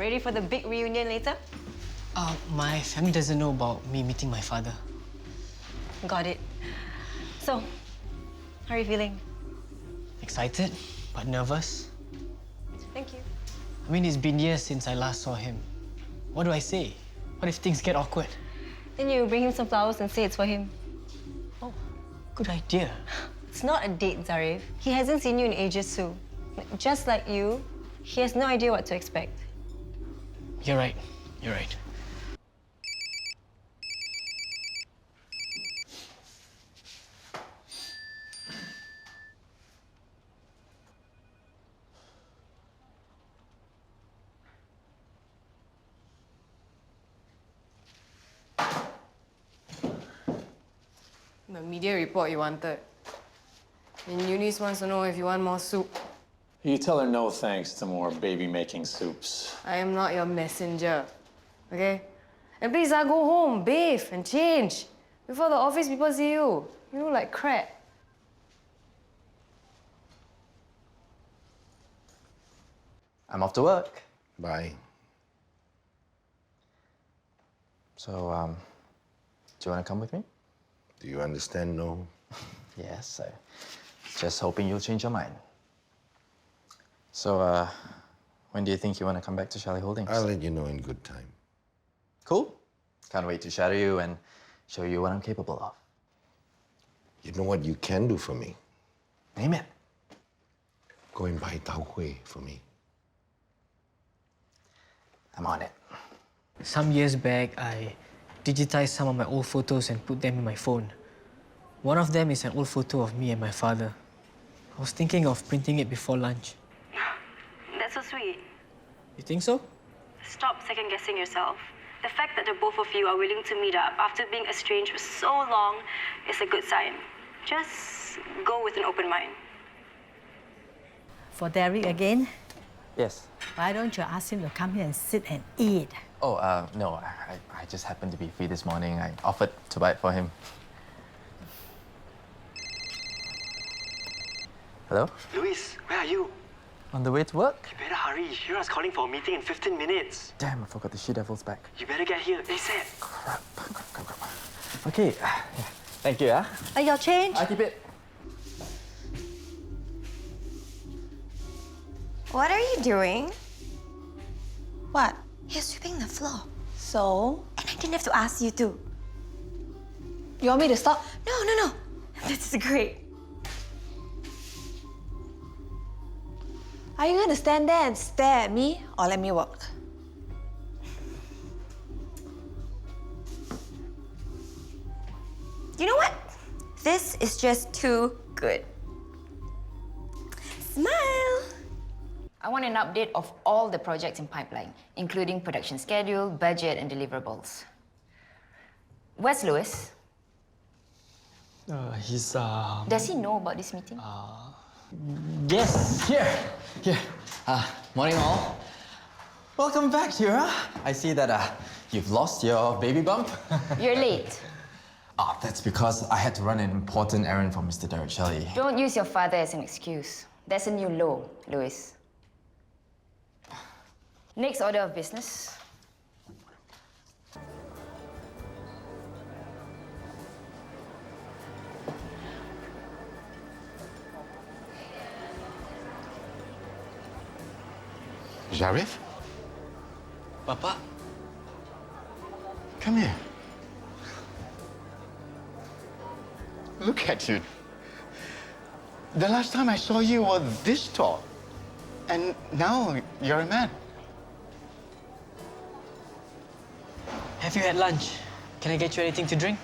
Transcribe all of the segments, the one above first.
Ready for the big reunion later? My family doesn't know about me meeting my father. Got it. So, how are you feeling? Excited, but nervous. Thank you. I mean, it's been years since I last saw him. What do I say? What if things get awkward? Then you bring him some flowers and say it's for him. Oh, good idea. It's not a date, Zaryf. He hasn't seen you in ages too. Just like you, he has no idea what to expect. You're right. You're right. The media report you wanted. And Eunice wants to know if you want more soup. You tell her no thanks to more baby-making soups. I am not your messenger, okay? And please, go home, bathe and change before the office people see you. You look like crap. I'm off to work. Bye. So, do you want to come with me? Do you understand no? Yes, I just hoping you'll change your mind. So, when do you think you want to come back to Chalet Holdings? I'll let you know in good time. Cool. Can't wait to shadow you and show you what I'm capable of. You know what you can do for me? Name it. Go and buy Tao Hui for me. I'm on it. Some years back, I digitized some of my old photos and put them in my phone. One of them is an old photo of me and my father. I was thinking of printing it before lunch. That's so sweet. You think so? Stop second-guessing yourself. The fact that the both of you are willing to meet up after being estranged for so long is a good sign. Just go with an open mind. For Derek again, Yes. why don't you ask him to come here and sit and eat? Oh, no, I just happened to be free this morning. I offered to buy it for him. Hello? Luis, where are you? On the way to work? You better hurry. Shira's calling for a meeting in 15 minutes. Damn, I forgot the she-devil's back. You better get here ASAP. Crap. Okay. Thank you, yeah? Your change? I'll keep it. What are you doing? What? You're sweeping the floor. So? And I didn't have to ask you to. You want me to stop? No. This is great. Are you going to stand there and stare at me or let me work? You know what? This is just too good. Smile! I want an update of all the projects in pipeline, including production schedule, budget, and deliverables. Where's Louis? He's, Does he know about this meeting? Yes, here. Morning all. Welcome back, Shira. I see that you've lost your baby bump. You're late. That's because I had to run an important errand for Mr. Derek Shelley. Don't use your father as an excuse. That's a new low, Louis. Next order of business. Zaryf? Papa? Come here. Look at you. The last time I saw you was this tall. And now you're a man. Have you had lunch? Can I get you anything to drink?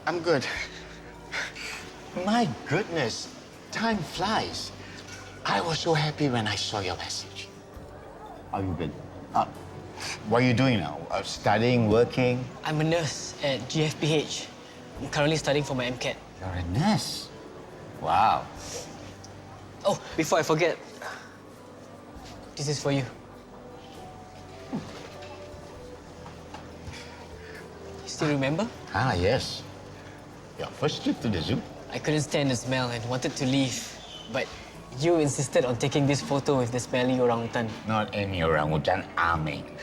I'm good. My goodness, time flies. I was so happy when I saw your message. How you been? What are you doing now? Studying, working? I'm a nurse at GFPH. I'm currently studying for my MCAT. You're a nurse? Wow. Oh, before I forget, this is for you. You still remember? Ah, yes. Your first trip to the zoo? I couldn't stand the smell and wanted to leave, but You insisted on taking this photo with the smelly orangutan. Not any orangutan, Aming.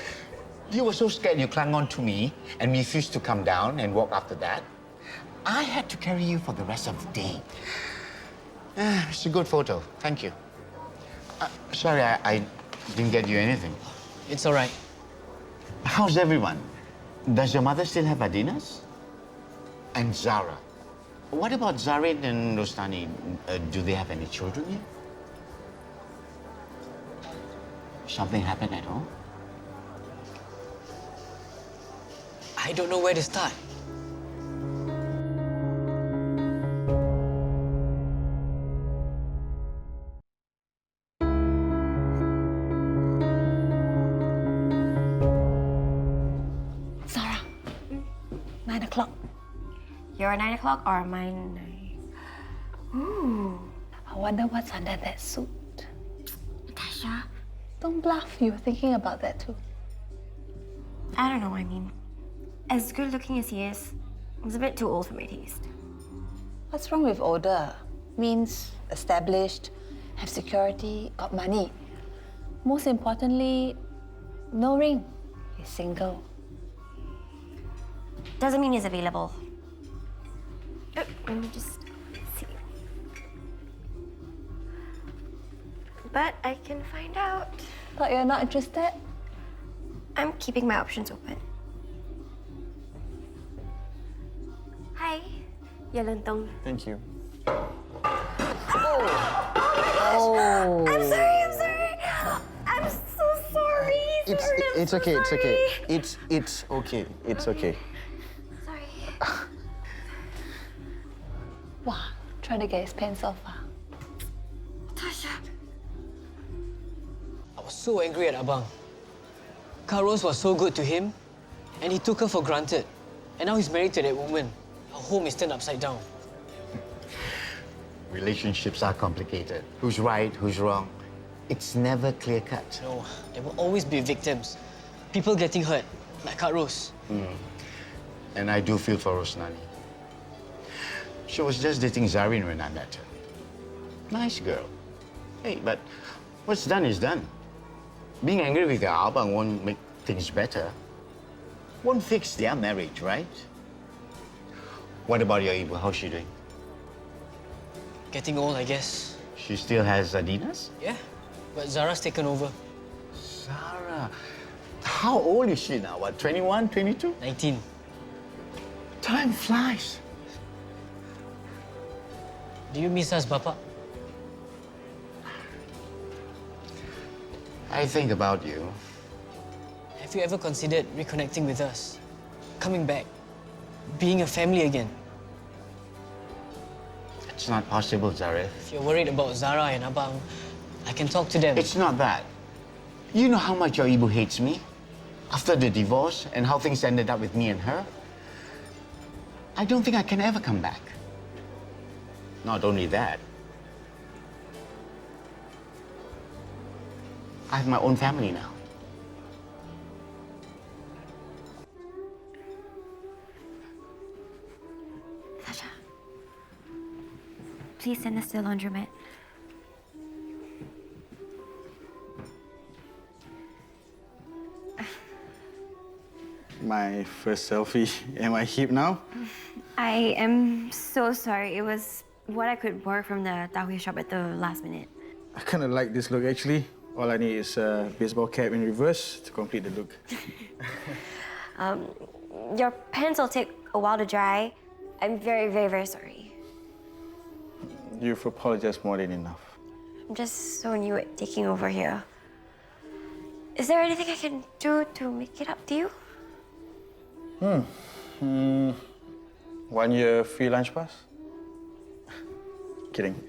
You were so scared you clung on to me and refused to come down and walk after that. I had to carry you for the rest of the day. It's a good photo. Thank you. Sorry, I didn't get you anything. It's all right. How's everyone? Does your mother still have Adina's? And Zara? What about Zaryf and Rostani? Do they have any children yet? Something happened at home? I don't know where to start. Zara, 9 o'clock. Your 9 o'clock or mine 9? Ooh. I wonder what's under that suit. Natasha, Don't bluff, you were thinking about that too. I don't know, I mean, as good looking as he is, he's a bit too old for my taste. What's wrong with older? Means established, have security, got money. Most importantly, no ring. He's single. Doesn't mean he's available. Oh, let me just see. But I can find out. Thought you're not interested? I'm keeping my options open. Hi, Yalantong. Thank you. Oh. I'm sorry. I'm so sorry. It's okay. It's okay. It's okay. It's okay. Sorry. Wow, trying to get his pants off. Tasha. I was so angry at Abang. Rose was so good to him, and he took her for granted. And now he's married to that woman. Our home is turned upside down. Relationships are complicated. Who's right, who's wrong? It's never clear-cut. No, there will always be victims. People getting hurt, like Rose. And I do feel for Rosnani. She was just dating Zaryf when I met her. Nice girl. Hey, but what's done is done. Being angry with your abang won't make things better. Won't fix their marriage, right? What about your Ibu? How's she doing? Getting old, I guess. She still has Adina's? Yeah, but Zara's taken over. Zara. How old is she now? What, 21, 22? 19. Time flies. Do you miss us, Bapa? I think about you. Have you ever considered reconnecting with us? Coming back? Being a family again? It's not possible, Zaryf. If you're worried about Zara and Abang, I can talk to them. It's not that. You know how much your Ibu hates me? After the divorce and how things ended up with me and her? I don't think I can ever come back. Not only that, I have my own family now. Tasha, please send us to the laundromat. My first selfie. Am I hip now? I am so sorry. It was what I could borrow from the Tahui shop at the last minute. I kind of like this look, actually. All I need is a baseball cap in reverse to complete the look. Your pants will take a while to dry. I'm very, very, very sorry. You've apologized more than enough. I'm just so new at taking over here. Is there anything I can do to make it up to you? 1 year free lunch pass? Kidding.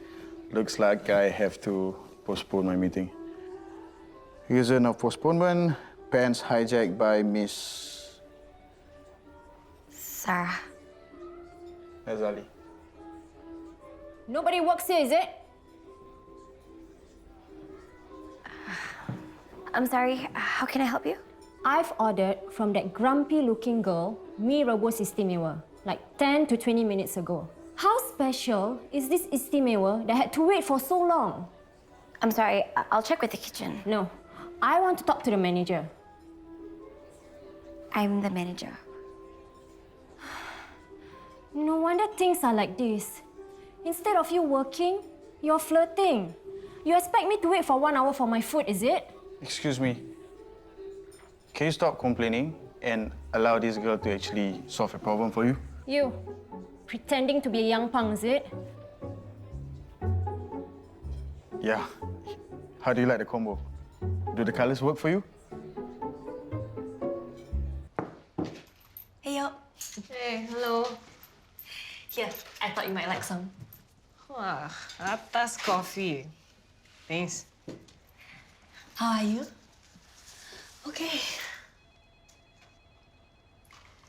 Looks like I have to postpone my meeting. Reason of postponement, pants hijacked by Miss Zara. Azali. Nobody works here, is it? I'm sorry, how can I help you? I've ordered from that grumpy-looking girl mi rebus istimewa like 10 to 20 minutes ago. How special is this istimewa that had to wait for so long? I'm sorry, I'll check with the kitchen. No, I want to talk to the manager. I'm the manager. No wonder things are like this. Instead of you working, you're flirting. You expect me to wait for 1 hour for my food, is it? Excuse me. Can you stop complaining and allow this girl to actually solve a problem for you? You, pretending to be a young punk, is it? Yeah. How do you like the combo? Do the colors work for you? Hey, yo. Hey, hello. Here, I thought you might like some. Wah, atas coffee. Thanks. How are you? Okay.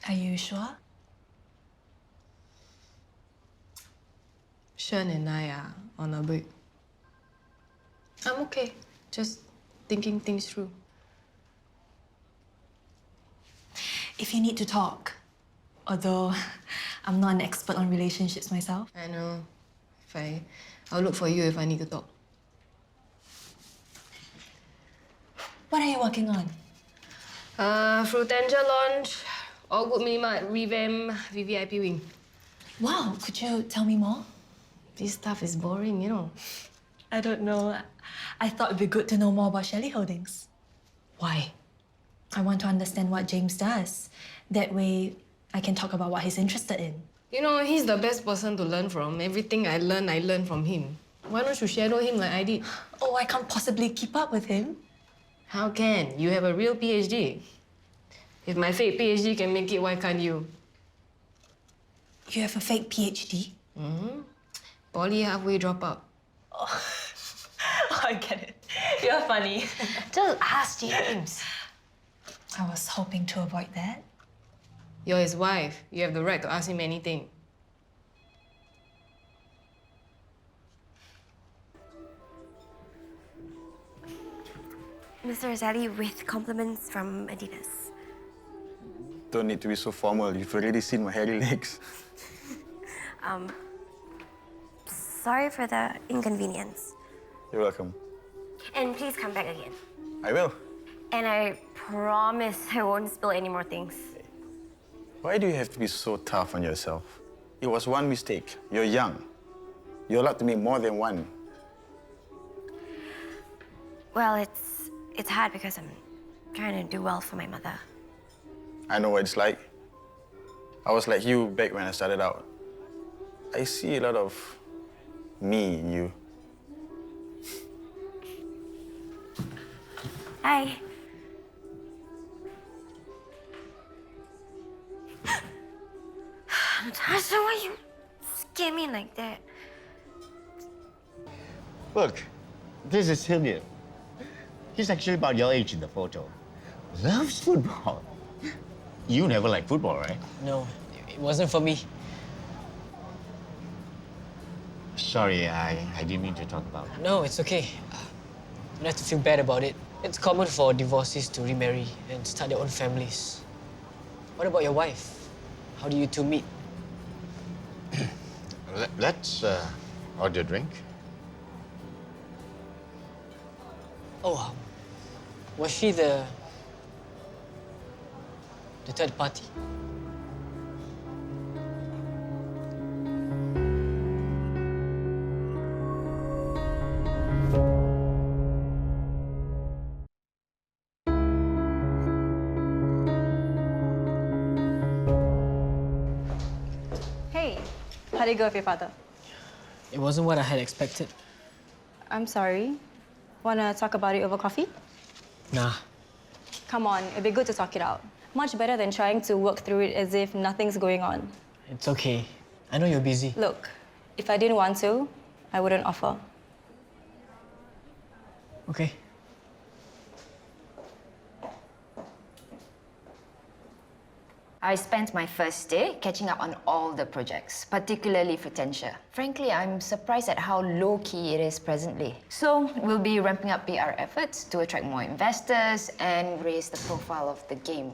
Are you sure? Sean and I are on a break. I'm okay. Just thinking things through. If you need to talk, although I'm not an expert on relationships myself. I know. I'll look for you if I need to talk. What are you working on? Fruitanger launch, all good minimart, revamp, VVIP wing. Wow, could you tell me more? This stuff is boring, you know. I don't know. I thought it'd be good to know more about Shelley Holdings. Why? I want to understand what James does. That way, I can talk about what he's interested in. You know, he's the best person to learn from. Everything I learn from him. Why don't you shadow him like I did? Oh, I can't possibly keep up with him. How can? You have a real PhD. If my fake PhD can make it, why can't you? You have a fake PhD? Mm-hmm. Poly halfway dropout. Oh. I get it. You're funny. Just ask James. I was hoping to avoid that. You're his wife. You have the right to ask him anything. Mr. Azali, with compliments from Adina's. Don't need to be so formal. You've already seen my hairy legs. Sorry for the inconvenience. You're welcome. And please come back again. I will. And I promise I won't spill any more things. Why do you have to be so tough on yourself? It was one mistake. You're young. You're allowed to make more than one. Well, it's hard because I'm trying to do well for my mother. I know what it's like. I was like you back when I started out. I see a lot of me in you. Hi. Natasha, why you scare me like that? Look, this is Hilliard. He's actually about your age in the photo. Loves football. You never liked football, right? No, it wasn't for me. Sorry, I didn't mean to talk about it. No, it's okay. You don't have to feel bad about it. It's common for divorcees to remarry and start their own families. What about your wife? How do you two meet? Let's order a drink. Oh, was she the third party? Hey, how did it go with your father? It wasn't what I had expected. I'm sorry. Wanna talk about it over coffee? Nah. Come on, it'd be good to talk it out. Much better than trying to work through it as if nothing's going on. It's okay. I know you're busy. Look, if I didn't want to, I wouldn't offer. Okay. I spent my first day catching up on all the projects, particularly Fruitanger. Frankly, I'm surprised at how low-key it is presently. So we'll be ramping up PR efforts to attract more investors and raise the profile of the game.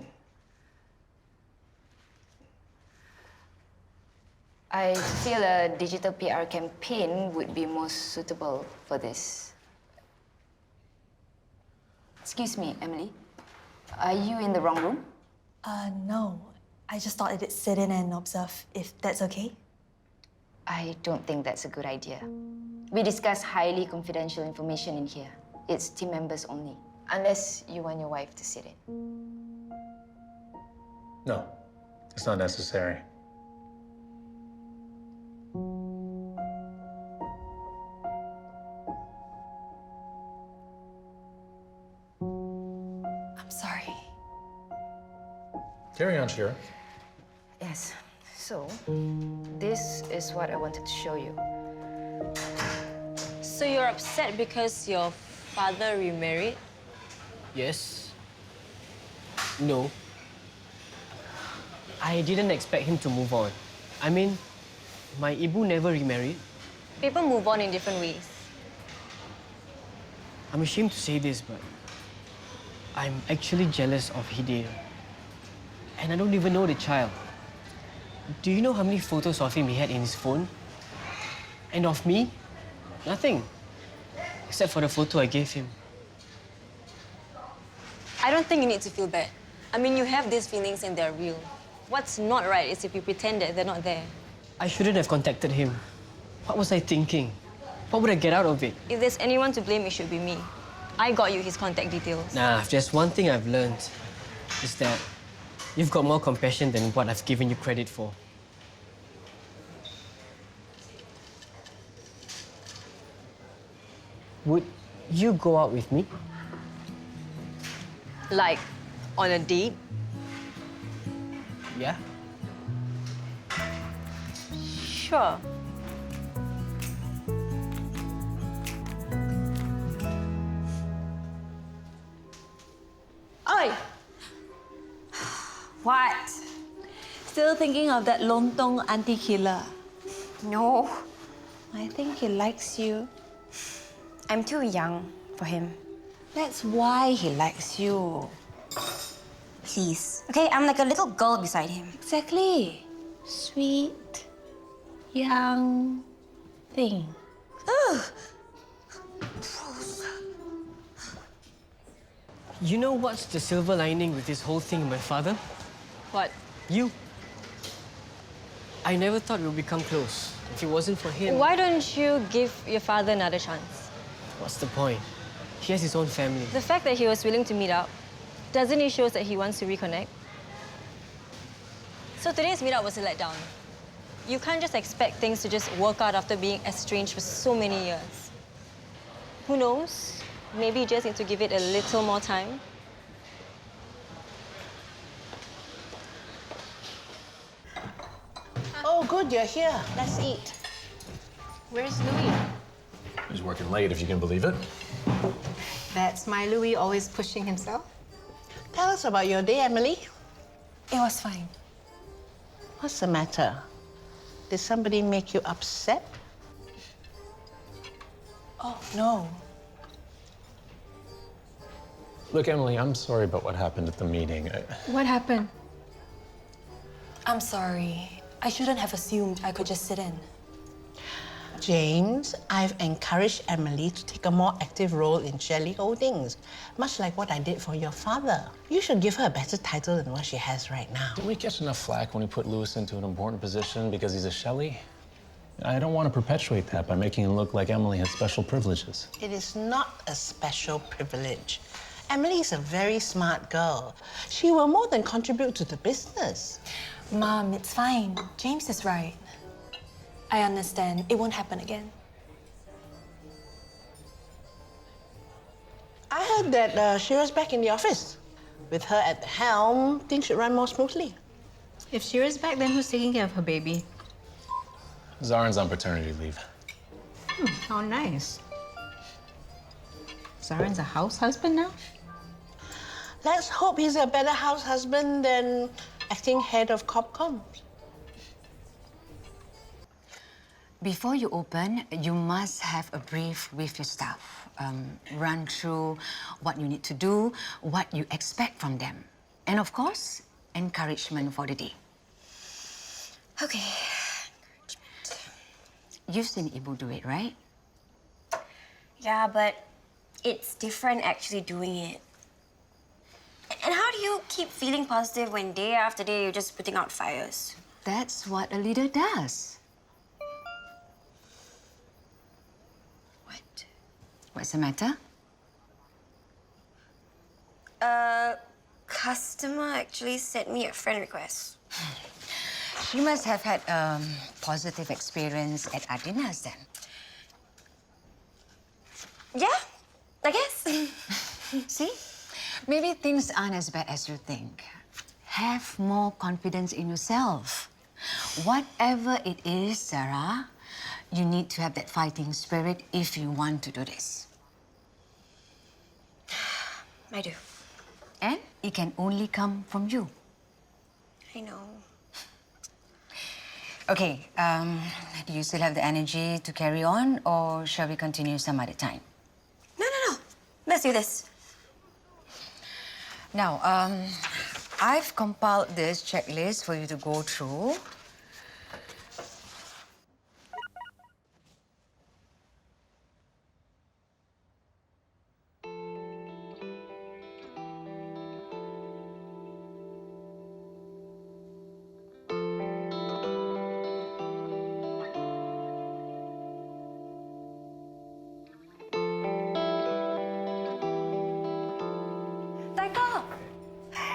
I feel a digital PR campaign would be most suitable for this. Excuse me, Emily. Are you in the wrong room? No. I just thought I'd sit in and observe, if that's okay. I don't think that's a good idea. We discuss highly confidential information in here. It's team members only, unless you want your wife to sit in. No, it's not necessary. I'm sorry. Carry on, Shira. Yes. So, this is what I wanted to show you. So you're upset because your father remarried? Yes. No. I didn't expect him to move on. I mean, my Ibu never remarried. People move on in different ways. I'm ashamed to say this, but I'm actually jealous of Hidayah. And I don't even know the child. Do you know how many photos of him he had in his phone? And of me? Nothing. Except for the photo I gave him. I don't think you need to feel bad. I mean, you have these feelings and they're real. What's not right is if you pretend that they're not there. I shouldn't have contacted him. What was I thinking? What would I get out of it? If there's anyone to blame, it should be me. I got you his contact details. Nah, if there's one thing I've learned, is that you've got more compassion than what I've given you credit for. Would you go out with me? Like, on a date? Yeah? Sure. Oi! What? Still thinking of that lontong auntie killer? No. I think he likes you. I'm too young for him. That's why he likes you. Please. Okay, I'm like a little girl beside him. Exactly. Sweet, young thing. Ugh. You know what's the silver lining with this whole thing, my father? What? You. I never thought we would become close. If it wasn't for him... Why don't you give your father another chance? What's the point? He has his own family. The fact that he was willing to meet up, doesn't it show that he wants to reconnect? So today's meetup was a letdown. You can't just expect things to just work out after being estranged for so many years. Who knows? Maybe you just need to give it a little more time. Oh, good, you're here. Let's eat. Where's Louis? He's working late, if you can believe it. That's my Louis, always pushing himself. Tell us about your day, Emily. It was fine. What's the matter? Did somebody make you upset? Oh, no. Look, Emily, I'm sorry about what happened at the meeting. What happened? I'm sorry. I shouldn't have assumed I could just sit in. James, I've encouraged Emily to take a more active role in Shelley Holdings, much like what I did for your father. You should give her a better title than what she has right now. Didn't we catch enough flack when we put Lewis into an important position because he's a Shelley? I don't want to perpetuate that by making it look like Emily had special privileges. It is not a special privilege. Emily is a very smart girl. She will more than contribute to the business. Mom, it's fine. James is right. I understand. It won't happen again. I heard that Shira's back in the office. With her at the helm, things should run more smoothly. If Shira's back, then who's taking care of her baby? Zahran's on paternity leave. How nice. Zahran's a house husband now? Let's hope he's a better house husband than acting head of Corpcom. Before you open, you must have a brief with your staff. Run through what you need to do, what you expect from them. And of course, encouragement for the day. Okay. You've seen Ibu do it, right? Yeah, but it's different actually doing it. And how do you keep feeling positive when day after day you're just putting out fires? That's what a leader does. What? What's the matter? Customer actually sent me a friend request. She must have had a positive experience at Adina's then. Yeah, I guess. See? Maybe things aren't as bad as you think. Have more confidence in yourself. Whatever it is, Zara, you need to have that fighting spirit if you want to do this. I do. And it can only come from you. I know. Okay, do you still have the energy to carry on, or shall we continue some other time? No. Let's do this. Now, I've compiled this checklist for you to go through.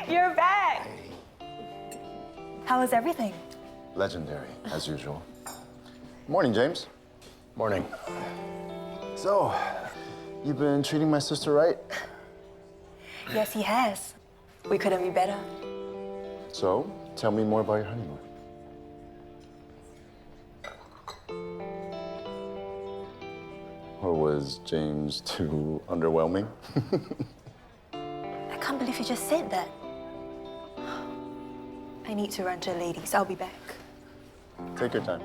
You're back! How was everything? Legendary, as usual. Morning, James. Morning. So, you've been treating my sister right? Yes, he has. We couldn't be better. So, tell me more about your honeymoon. Or was James too underwhelming? I can't believe you just said that. I need to run to the ladies. I'll be back. Take your time.